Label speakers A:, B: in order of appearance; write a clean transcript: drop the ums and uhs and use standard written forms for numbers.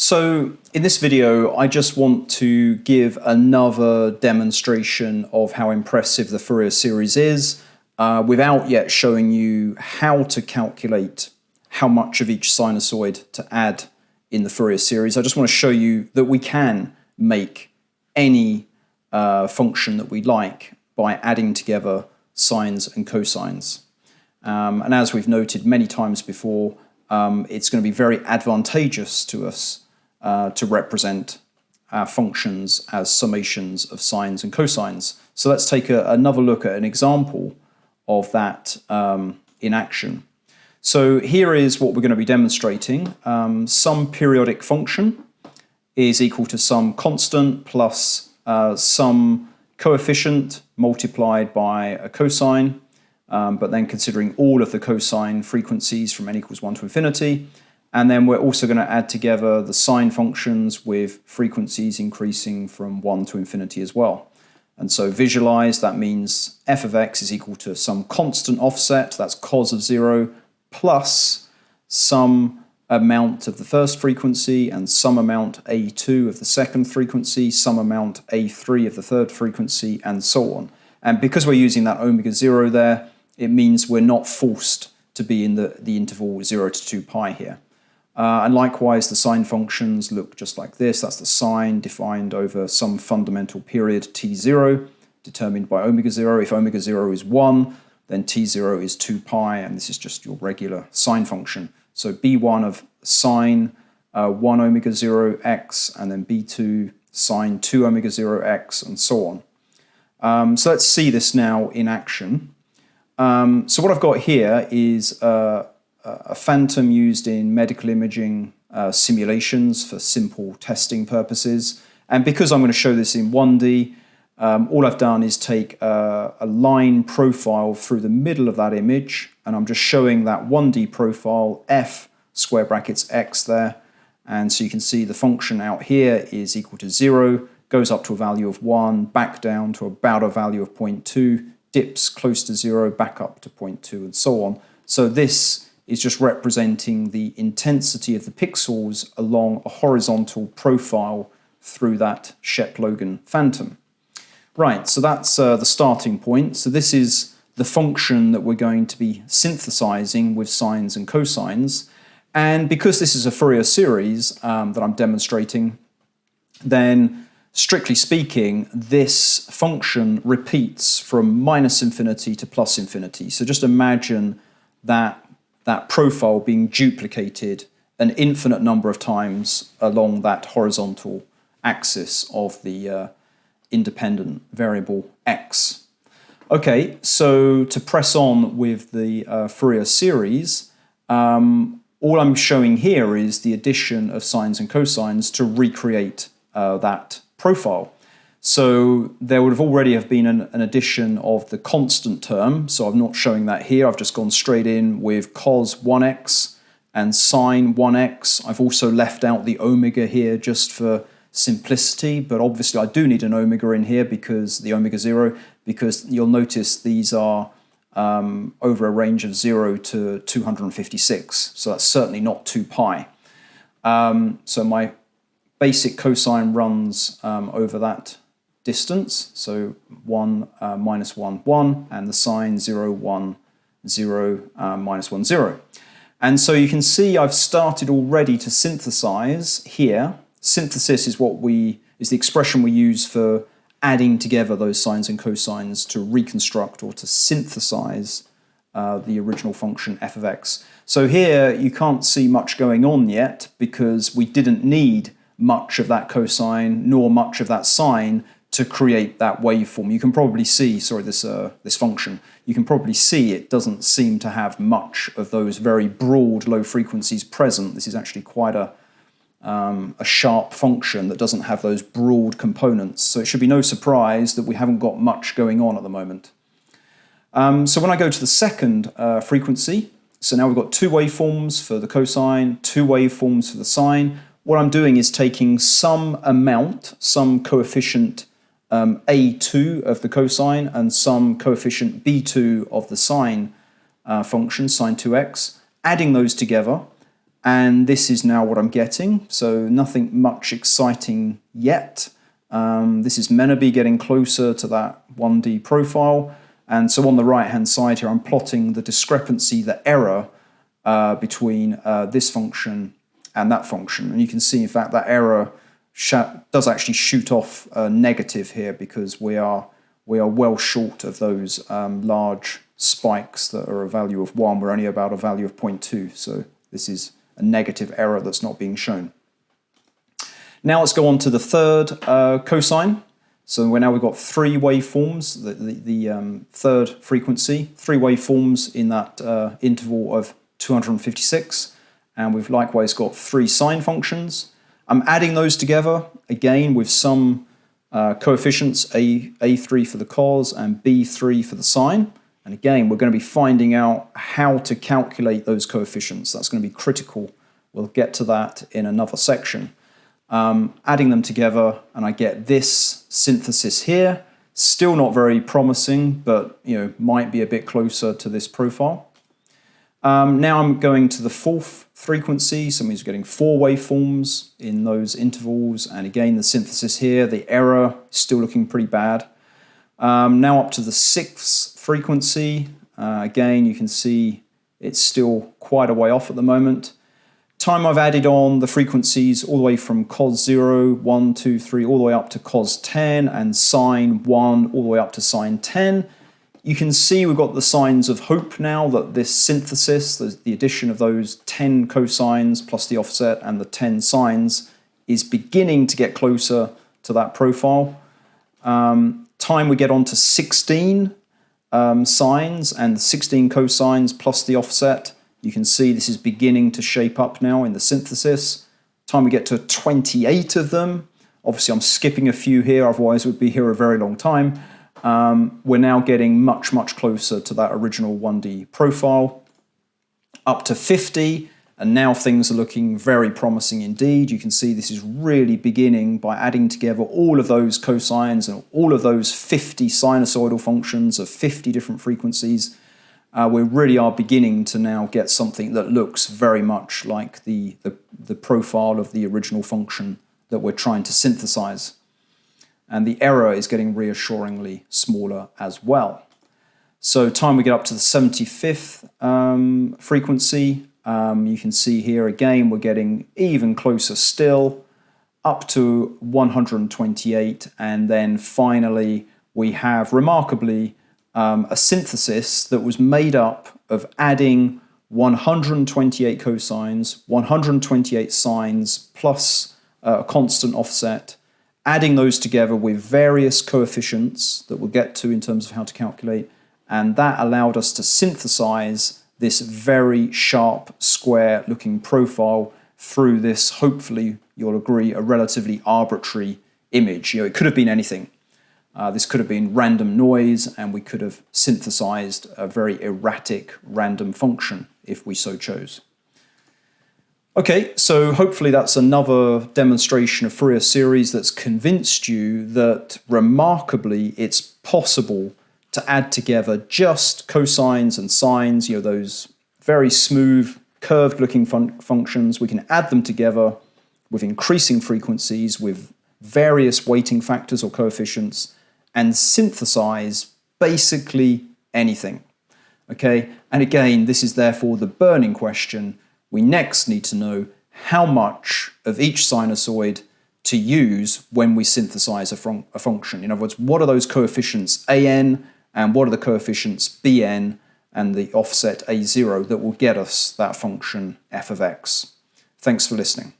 A: So in this video, I just want to give another demonstration of how impressive the Fourier series is, without yet showing you how to calculate how much of each sinusoid to add in the Fourier series. I just want to show you that we can make any function that we like by adding together sines and cosines. And as we've noted many times before, it's going to be very advantageous to us to represent our functions as summations of sines and cosines. So let's take another look at an example of that in action. So here is what we're going to be demonstrating. Some periodic function is equal to some constant plus some coefficient multiplied by a cosine, but then considering all of the cosine frequencies from n equals 1 to infinity. And then we're also going to add together the sine functions with frequencies increasing from 1 to infinity as well. And so visualize, that means f of x is equal to some constant offset, that's cos of 0, plus some amount of the first frequency and some amount a2 of the second frequency, some amount a3 of the third frequency, and so on. And because we're using that omega 0 there, it means we're not forced to be in the interval 0 to 2 pi here. And likewise, the sine functions look just like this. That's the sine defined over some fundamental period t0, determined by omega 0. If omega 0 is 1, then t0 is 2 pi, and this is just your regular sine function. So b1 of sine 1 omega 0 x, and then b2 sine 2 omega 0 x, and so on. So let's see this now in action. So what I've got here is a phantom used in medical imaging simulations for simple testing purposes. And because I'm going to show this in 1D, all I've done is take a line profile through the middle of that image, and I'm just showing that 1D profile f square brackets x there. And so you can see the function out here is equal to 0, goes up to a value of 1, back down to about a value of 0.2, dips close to 0, back up to 0.2, and so on. So this is just representing the intensity of the pixels along a horizontal profile through that Shep-Logan phantom. Right, so that's the starting point. So this is the function that we're going to be synthesizing with sines and cosines. And because this is a Fourier series that I'm demonstrating, then strictly speaking, this function repeats from minus infinity to plus infinity. So just imagine that profile being duplicated an infinite number of times along that horizontal axis of the independent variable x. Okay, so to press on with the Fourier series, all I'm showing here is the addition of sines and cosines to recreate that profile. So there would have already have been an addition of the constant term, so I'm not showing that here. I've just gone straight in with cos 1x and sine 1x. I've also left out the omega here just for simplicity, but obviously I do need an omega in here because the omega 0, because you'll notice these are over a range of 0 to 256, so that's certainly not 2 pi. So my basic cosine runs over that distance, so 1 minus 1, 1, and the sine 0, 1, 0, minus 1, 0. And so you can see I've started already to synthesize here. Synthesis is the expression we use for adding together those sines and cosines to reconstruct or to synthesize the original function f of x. So here you can't see much going on yet because we didn't need much of that cosine nor much of that sine to create that waveform. You can probably see, this function, you can probably see it doesn't seem to have much of those very broad low frequencies present. This is actually quite a sharp function that doesn't have those broad components. So it should be no surprise that we haven't got much going on at the moment. So when I go to the second frequency, so now we've got two waveforms for the cosine, two waveforms for the sine. What I'm doing is taking some amount, some coefficient a2 of the cosine and some coefficient b2 of the sine function, sine 2x, adding those together, And this is now what I'm getting. So nothing much exciting yet. This is meant to be getting closer to that 1D profile. And so on the right-hand side here, I'm plotting the discrepancy, the error between this function and that function. And you can see, in fact, that error does actually shoot off negative here because we are well short of those large spikes that are a value of 1. We're only about a value of 0.2. So this is a negative error that's not being shown. Now let's go on to the third cosine. So we've got 3 waveforms, the third frequency, 3 waveforms in that interval of 256, and we've likewise got 3 sine functions. I'm adding those together, again, with some coefficients, A3 for the cos and B3 for the sine. And again, we're going to be finding out how to calculate those coefficients. That's going to be critical. We'll get to that in another section. Adding them together, and I get this synthesis here. Still not very promising, but might be a bit closer to this profile. Now I'm going to the 4th frequency, so I'm getting 4 waveforms in those intervals, and again the synthesis here, the error is still looking pretty bad. Now up to the 6th frequency, again you can see it's still quite a way off at the moment. Time I've added on the frequencies all the way from cos 0, 1, 2, 3, all the way up to cos 10, and sine 1 all the way up to sine 10. You can see we've got the signs of hope now that this synthesis, the addition of those 10 cosines plus the offset and the 10 sines, is beginning to get closer to that profile. Time we get on to 16 sines and 16 cosines plus the offset. You can see this is beginning to shape up now in the synthesis. Time we get to 28 of them. Obviously I'm skipping a few here, otherwise we'd be here a very long time. We're now getting much, much closer to that original 1D profile. Up to 50, and now things are looking very promising indeed. You can see this is really beginning by adding together all of those cosines and all of those 50 sinusoidal functions of 50 different frequencies. We really are beginning to now get something that looks very much like the profile of the original function that we're trying to synthesize. And the error is getting reassuringly smaller as well. So time we get up to the 75th frequency, you can see here again we're getting even closer still, up to 128, and then finally we have remarkably a synthesis that was made up of adding 128 cosines, 128 sines, plus a constant offset, adding those together with various coefficients that we'll get to in terms of how to calculate, and that allowed us to synthesize this very sharp, square-looking profile through this, hopefully, you'll agree, a relatively arbitrary image. It could have been anything. This could have been random noise, and we could have synthesized a very erratic random function if we so chose. Okay, so hopefully that's another demonstration of Fourier series that's convinced you that remarkably it's possible to add together just cosines and sines, those very smooth, curved-looking functions. We can add them together with increasing frequencies, with various weighting factors or coefficients, and synthesize basically anything. Okay, and again, this is therefore the burning question. We next need to know how much of each sinusoid to use when we synthesize a function. In other words, what are those coefficients an, and what are the coefficients bn and the offset a0 that will get us that function f of x? Thanks for listening.